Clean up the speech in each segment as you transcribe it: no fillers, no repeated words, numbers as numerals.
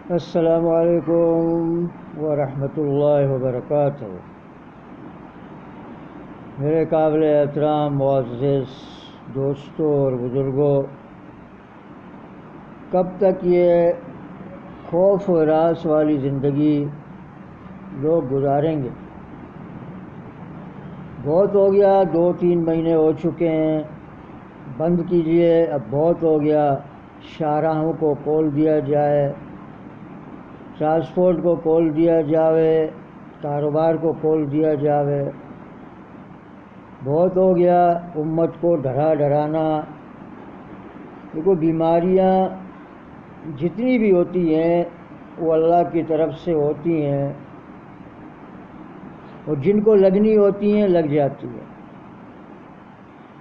السلام علیکم ورحمۃ اللہ وبرکاتہ۔ میرے قابل احترام معزز دوستوں اور بزرگوں، کب تک یہ خوف و ہراس والی زندگی لوگ گزاریں گے؟ بہت ہو گیا، 2-3 مہینے ہو چکے ہیں، بند کیجئے۔ اب بہت ہو گیا، شاہراہوں کو کھول دیا جائے، ٹرانسپورٹ کو کھول دیا جاوے، کاروبار کو کھول دیا جاوے۔ بہت ہو گیا امت کو ڈرانا۔ دیکھو، بیماریاں جتنی بھی ہوتی ہیں وہ اللہ کی طرف سے ہوتی ہیں، اور جن کو لگنی ہوتی ہیں لگ جاتی ہیں۔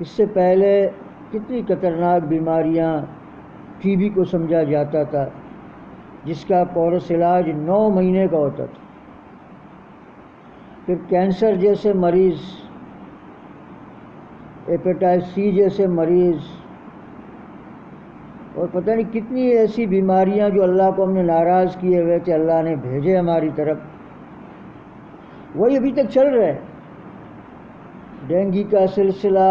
اس سے پہلے کتنی خطرناک بیماریاں، ٹی بی کو سمجھا جاتا تھا، جس کا کورس علاج 9 مہینے کا ہوتا تھا۔ پھر کینسر جیسے مریض، ہیپاٹائٹس سی جیسے مریض، اور پتہ نہیں کتنی ایسی بیماریاں جو اللہ کو ہم نے ناراض کیے ہوئے تھے، اللہ نے بھیجے ہماری طرف، وہی ابھی تک چل رہے ہیں۔ ڈینگی کا سلسلہ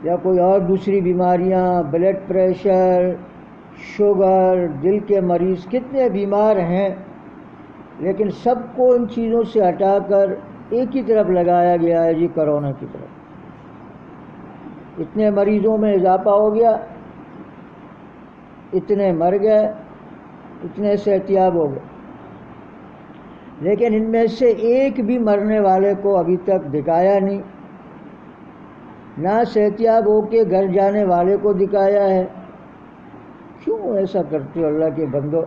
یا کوئی اور دوسری بیماریاں، بلڈ پریشر، شوگر، دل کے مریض، کتنے بیمار ہیں، لیکن سب کو ان چیزوں سے ہٹا کر ایک ہی طرف لگایا گیا ہے، جی کرونا کی طرف۔ اتنے مریضوں میں اضافہ ہو گیا، اتنے مر گئے، اتنے صحتیاب ہو گئے، لیکن ان میں سے ایک بھی مرنے والے کو ابھی تک دکھایا نہیں، نہ صحتیاب ہو کے گھر جانے والے کو دکھایا ہے۔ کیوں ایسا کرتے ہو اللہ کے بندو؟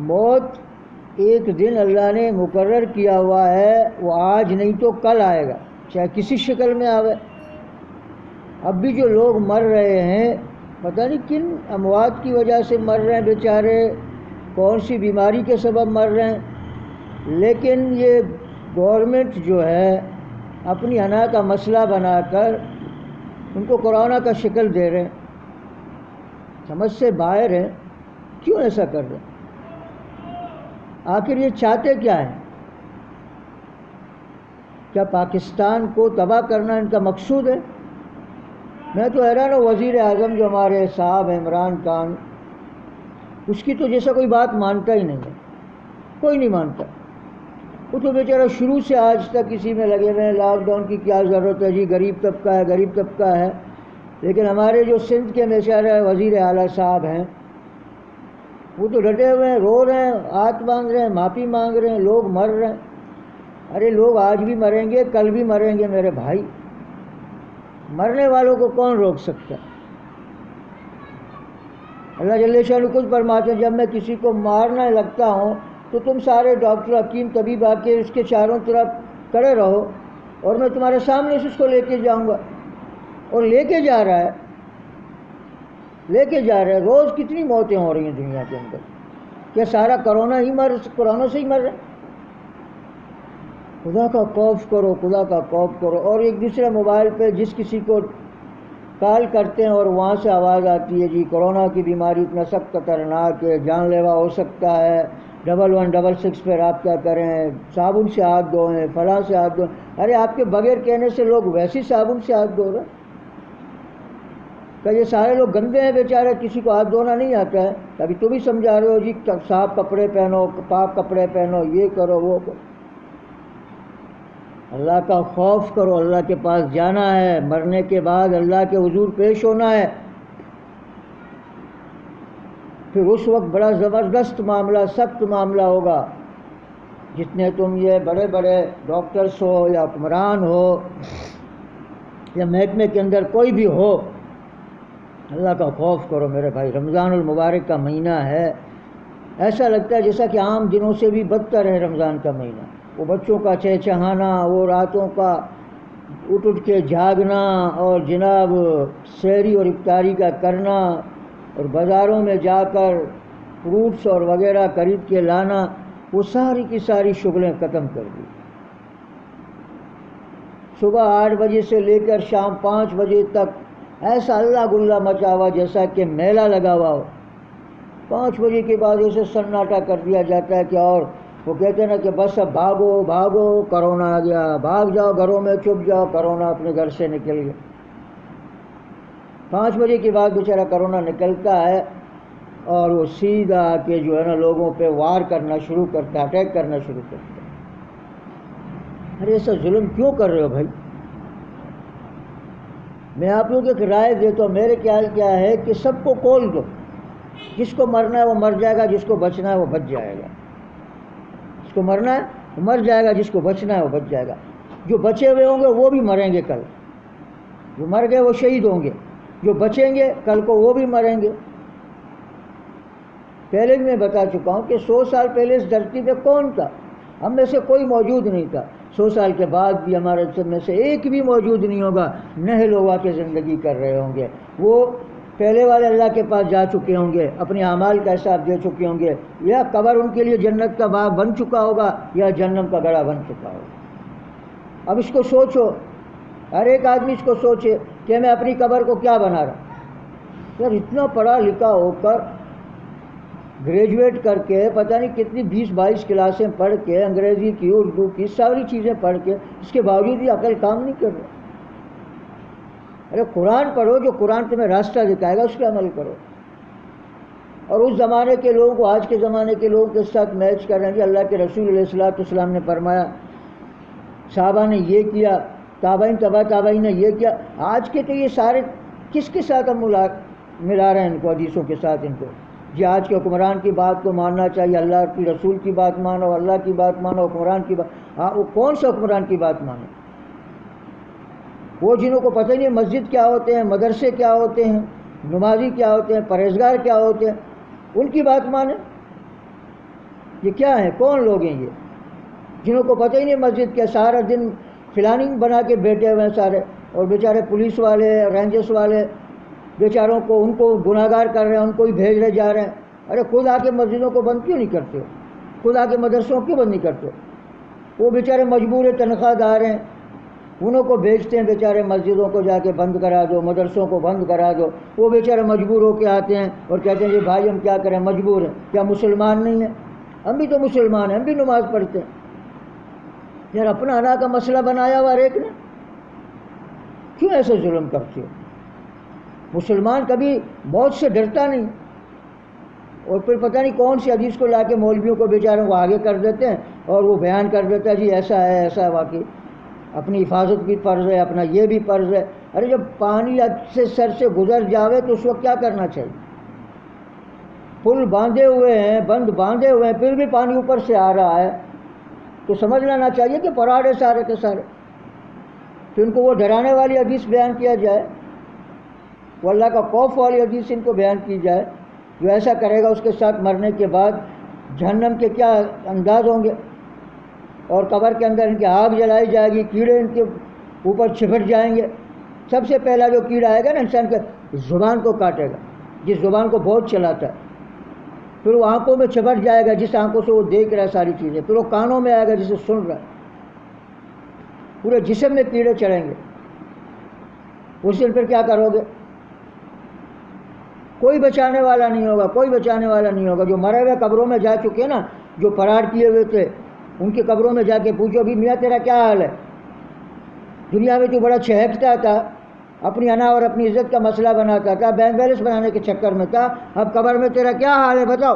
موت ایک دن اللہ نے مقرر کیا ہوا ہے، وہ آج نہیں تو کل آئے گا، چاہے کسی شکل میں آوے۔ اب بھی جو لوگ مر رہے ہیں، پتہ نہیں کن اموات کی وجہ سے مر رہے ہیں بیچارے، کون سی بیماری کے سبب مر رہے ہیں، لیکن یہ گورنمنٹ جو ہے اپنی انا کا مسئلہ بنا کر ان کو کورونا کا شکل دے رہے ہیں۔ سمجھ سے باہر ہے، کیوں ایسا کر رہے ہیں؟ آخر یہ چاہتے کیا ہیں؟ کیا پاکستان کو تباہ کرنا ان کا مقصود ہے؟ میں تو حیران ہوں، وزیر اعظم جو ہمارے صاحب عمران خان، اس کی تو جیسا کوئی بات مانتا ہی نہیں ہے، کوئی نہیں مانتا۔ وہ تو بیچارہ شروع سے آج تک اسی میں لگے ہوئے ہیں، لاک ڈاؤن کی کیا ضرورت ہے، جی غریب طبقہ ہے، غریب طبقہ ہے۔ لیکن ہمارے جو سندھ کے بیچارے وزیر اعلیٰ صاحب ہیں، وہ تو ڈٹے ہوئے ہیں، رو رہے ہیں، ہاتھ مانگ رہے ہیں، معافی مانگ رہے ہیں، لوگ مر رہے ہیں۔ ارے لوگ آج بھی مریں گے، کل بھی مریں گے میرے بھائی، مرنے والوں کو کون روک سکتا ہے؟ اللہ جل شانہ خود فرماتے ہیں، جب میں کسی کو مارنے لگتا ہوں تو تم سارے ڈاکٹر، حکیم، طبیب آ کے اس کے چاروں طرف کھڑے رہو، اور میں تمہارے سامنے سے اس کو لے کے جاؤں گا۔ اور لے کے جا رہا ہے، لے کے جا رہے ہیں۔ روز کتنی موتیں ہو رہی ہیں دنیا کے اندر، کیا سارا کورونا سے ہی مر رہے ہیں؟ خدا کا خوف کرو، خدا کا خوف کرو۔ اور ایک دوسرے موبائل پہ جس کسی کو کال کرتے ہیں اور وہاں سے آواز آتی ہے، جی کورونا کی بیماری اتنا سخت خطرناک ہے، جان لیوا ہو سکتا ہے، 1166 پہ رابطہ کریں، صابن سے ہاتھ دھوئیں، فلاں سے ہاتھ دھوئیں۔ ارے آپ کے بغیر کہنے سے لوگ ویسی صابن سے ہاتھ دھو رہے ہیں؟ کہ یہ سارے لوگ گندے ہیں بیچارے، کسی کو ہاتھ دھونا نہیں آتا ہے؟ ابھی تم ہی سمجھا رہے ہو، جی صاف کپڑے پہنو، پاک کپڑے پہنو، یہ کرو وہ کرو۔ اللہ کا خوف کرو، اللہ کے پاس جانا ہے، مرنے کے بعد اللہ کے حضور پیش ہونا ہے۔ پھر اس وقت بڑا زبردست معاملہ، سخت معاملہ ہوگا۔ جتنے تم یہ بڑے بڑے ڈاکٹرز ہو یا حکمران ہو یا محکمے کے اندر کوئی بھی ہو، اللہ کا خوف کرو میرے بھائی۔ رمضان المبارک کا مہینہ ہے، ایسا لگتا ہے جیسا کہ عام دنوں سے بھی بدتر ہے رمضان کا مہینہ۔ وہ بچوں کا چہچہانا، وہ راتوں کا اٹھ کے جاگنا، اور جناب سحری اور افطاری کا کرنا، اور بازاروں میں جا کر فروٹس اور وغیرہ خرید کے لانا، وہ ساری کی ساری شغلیں ختم کر دی۔ صبح 8 بجے سے لے کر شام 5 بجے تک ایسا اللہ گلا مچا ہوا جیسا کہ میلہ لگا ہوا ہو۔ 5 بجے کے بعد اسے سناٹا کر دیا جاتا ہے کہ اور وہ کہتے ہیں نا کہ بس اب بھاگو بھاگو کرونا آ گیا، بھاگ جاؤ گھروں میں، چھپ جاؤ، کرونا اپنے گھر سے نکل گیا۔ 5 بجے کے بعد بیچارہ کرونا نکلتا ہے اور وہ سیدھا آ کے جو ہے نا لوگوں پہ وار کرنا شروع کرتا ہے، اٹیک کرنا شروع کرتا ہے۔ ارے ایسا ظلم کیوں کر رہے ہو بھائی؟ میں آپ لوگوں کی رائے دیتا ہوں، میرے خیال کیا ہے کہ سب کو کھول دو، جس کو مرنا ہے وہ مر جائے گا، جس کو بچنا ہے وہ بچ جائے گا۔ جس کو مرنا ہے وہ مر جائے گا، جس کو بچنا ہے وہ بچ جائے گا۔ جو بچے ہوئے ہوں گے وہ بھی مریں گے کل، جو مر گئے وہ شہید ہوں گے، جو بچیں گے کل کو وہ بھی مریں گے۔ پہلے بھی میں بتا چکا ہوں کہ 100 سال پہلے اس دھرتی پہ کون تھا؟ ہم میں سے کوئی موجود نہیں تھا۔ 100 سال کے بعد بھی ہمارے سب میں سے ایک بھی موجود نہیں ہوگا، نہ لوگ آ کے زندگی کر رہے ہوں گے۔ وہ پہلے والے اللہ کے پاس جا چکے ہوں گے، اپنے اعمال کا حساب دے چکے ہوں گے، یا قبر ان کے لیے جنت کا باغ بن چکا ہوگا یا جہنم کا گڑھا بن چکا ہوگا۔ اب اس کو سوچو، ہر ایک آدمی اس کو سوچے کہ میں اپنی قبر کو کیا بنا رہا ہوں۔ یار اتنا پڑھا لکھا ہو کر، گریجویٹ کر کے، پتہ نہیں کتنی 20-22 کلاسیں پڑھ کے، انگریزی کی، اردو کی، ساری چیزیں پڑھ کے، اس کے باوجود بھی عقل کام نہیں کر رہا۔ ارے قرآن پڑھو، جو قرآن تمہیں راستہ دکھائے گا اس پہ عمل کرو۔ اور اس زمانے کے لوگوں کو آج کے زمانے کے لوگوں کے ساتھ میچ کر رہے ہیں۔ جی اللہ کے رسول علیہ السلام نے فرمایا، صحابہ نے یہ کیا، تابعین تبع تابعین نے یہ کیا۔ آج کے تو یہ سارے کس کے ساتھ ہم ملا رہے ہیں ان کو، حدیثوں کے ساتھ ان کو۔ جی آج کے حکمران کی بات کو ماننا چاہیے، اللہ کی رسول کی بات مانو، اللہ کی بات مانو، حکمران کی بات۔ ہاں وہ کون سا حکمران کی بات مانو؟ وہ جنہوں کو پتہ نہیں مسجد کیا ہوتے ہیں، مدرسے کیا ہوتے ہیں، نمازی کیا ہوتے ہیں، پرہیزگار کیا ہوتے ہیں، ان کی بات مانیں۔ یہ کیا ہیں؟ کون لوگ ہیں یہ جنہوں کو پتہ ہی نہیں مسجد کیا؟ سارا دن فلاننگ بنا کے بیٹھے ہوئے ہیں سارے، اور بیچارے پولیس والے، رینجرس والے بیچاروں کو، ان کو گناہ گار کر رہے ہیں، ان کو ہی بھیج رہے جا رہے ہیں۔ ارے خود آ کے مسجدوں کو بند کیوں نہیں کرتے ہو؟ خود آ کے مدرسوں کیوں بند نہیں کرتے ہو؟ وہ بیچارے مجبور تنخواہ دار ہیں، انہوں کو بھیجتے ہیں بیچارے مسجدوں کو جا کے بند کرا دو، مدرسوں کو بند کرا دو۔ وہ بیچارے مجبور ہو کے آتے ہیں اور کہتے ہیں جی بھائی ہم کیا کریں، مجبور ہیں۔ کیا مسلمان نہیں ہیں؟ ہم بھی تو مسلمان ہیں، ہم بھی نماز پڑھتے ہیں۔ یار اپنا انا کا مسئلہ بنایا ہوا ہر ایک نے، کیوں ایسے ظلم کرتے ہو؟ مسلمان کبھی موت سے ڈرتا نہیں، اور پھر پتہ نہیں کون سی حدیث کو لا کے مولویوں کو بیچاروں کو آگے کر دیتے ہیں، اور وہ بیان کر دیتا ہے جی ایسا ہے ایسا ہے۔ واقعی اپنی حفاظت بھی فرض ہے، اپنا یہ بھی فرض ہے۔ ارے جب پانی سے سر سے گزر جاوے تو اس وقت کیا کرنا چاہیے؟ پل باندھے ہوئے ہیں، بند باندھے ہوئے ہیں، پھر بھی پانی اوپر سے آ رہا ہے تو سمجھ لینا چاہیے کہ پراڑے سارے کے سارے۔ تو ان کو وہ ڈرانے والی حدیث بیان کیا جائے، وہ اللہ کا خوف والی حدیث ان کو بیان کی جائے، جو ایسا کرے گا اس کے ساتھ مرنے کے بعد جہنم کے کیا انداز ہوں گے، اور قبر کے اندر ان کی آگ جلائی جائے گی، کیڑے ان کے اوپر چھپٹ جائیں گے۔ سب سے پہلا جو کیڑا آئے گا نا انسان کے زبان کو کاٹے گا، جس زبان کو بہت چلاتا ہے، پھر وہ آنکھوں میں چھپٹ جائے گا جس آنکھوں سے وہ دیکھ رہا ہے ساری چیزیں، پھر وہ کانوں میں آئے گا جسے سن رہا ہے، پورے جسم میں کیڑے چڑھیں گے۔ اس دن پھر کیا کرو گے؟ کوئی بچانے والا نہیں ہوگا، کوئی بچانے والا نہیں ہوگا۔ جو مرے ہوئے قبروں میں جا چکے نا، جو فرار کیے ہوئے تھے، ان کی قبروں میں جا کے پوچھو بھی میاں تیرا کیا حال ہے؟ دنیا میں تو بڑا چہکتا تھا، اپنی انا اور اپنی عزت کا مسئلہ بناتا تھا، بینک بیلنس بنانے کے چکر میں تھا، اب قبر میں تیرا کیا حال ہے بتاؤ؟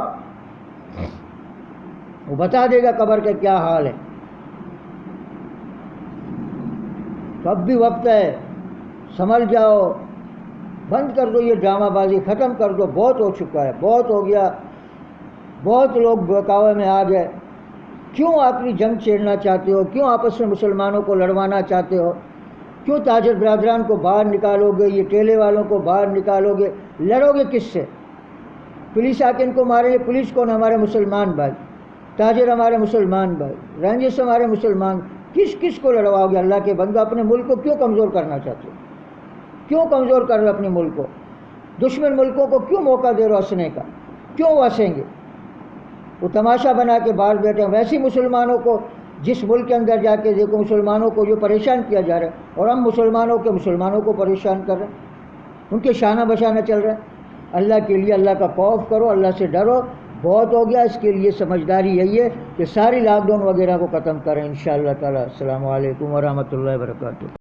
وہ بتا دے گا قبر کا کیا حال ہے۔ تو اب بھی وقت ہے، سنبھل جاؤ، بند کر دو یہ ڈرامہ بازی، ختم کر دو، بہت ہو چکا ہے، بہت ہو گیا، بہت لوگ بہکاوے میں آ گئے۔ کیوں آخری جنگ چھیڑنا چاہتے ہو؟ کیوں آپس میں مسلمانوں کو لڑوانا چاہتے ہو؟ کیوں تاجر برادران کو باہر نکالو گے؟ یہ ٹیلے والوں کو باہر نکالو گے؟ لڑو گے کس سے؟ پولیس آ کے ان کو مارے گے؟ پولیس کون؟ ہمارے مسلمان بھائی، تاجر ہمارے مسلمان بھائی، رینجرس ہمارے مسلمان۔ کس کس کو لڑواؤ گے؟ اللہ کے بندو اپنے ملک کو کیوں کمزور کرنا چاہتے ہو؟ کیوں کمزور کر رہے ہو اپنے ملک کو؟ دشمن ملکوں کو کیوں موقع دے رہے ہو ہنسنے کا؟ کیوں ہنسیں گے؟ وہ تماشا بنا کے باہر بیٹھے ہیں۔ ویسے مسلمانوں کو جس ملک کے اندر جا کے دیکھو، مسلمانوں کو جو پریشان کیا جا رہا ہے، اور ہم مسلمانوں کو پریشان کر رہے ہیں، ان کے شانہ بشانہ چل رہے ہیں۔ اللہ کے لیے اللہ کا خوف کرو، اللہ سے ڈرو، بہت ہو گیا۔ اس کے لیے سمجھداری یہی ہے کہ ساری لاک ڈاؤن وغیرہ کو ختم کریں انشاءاللہ تعالی۔ السلام علیکم ورحمۃ اللہ وبرکاتہ۔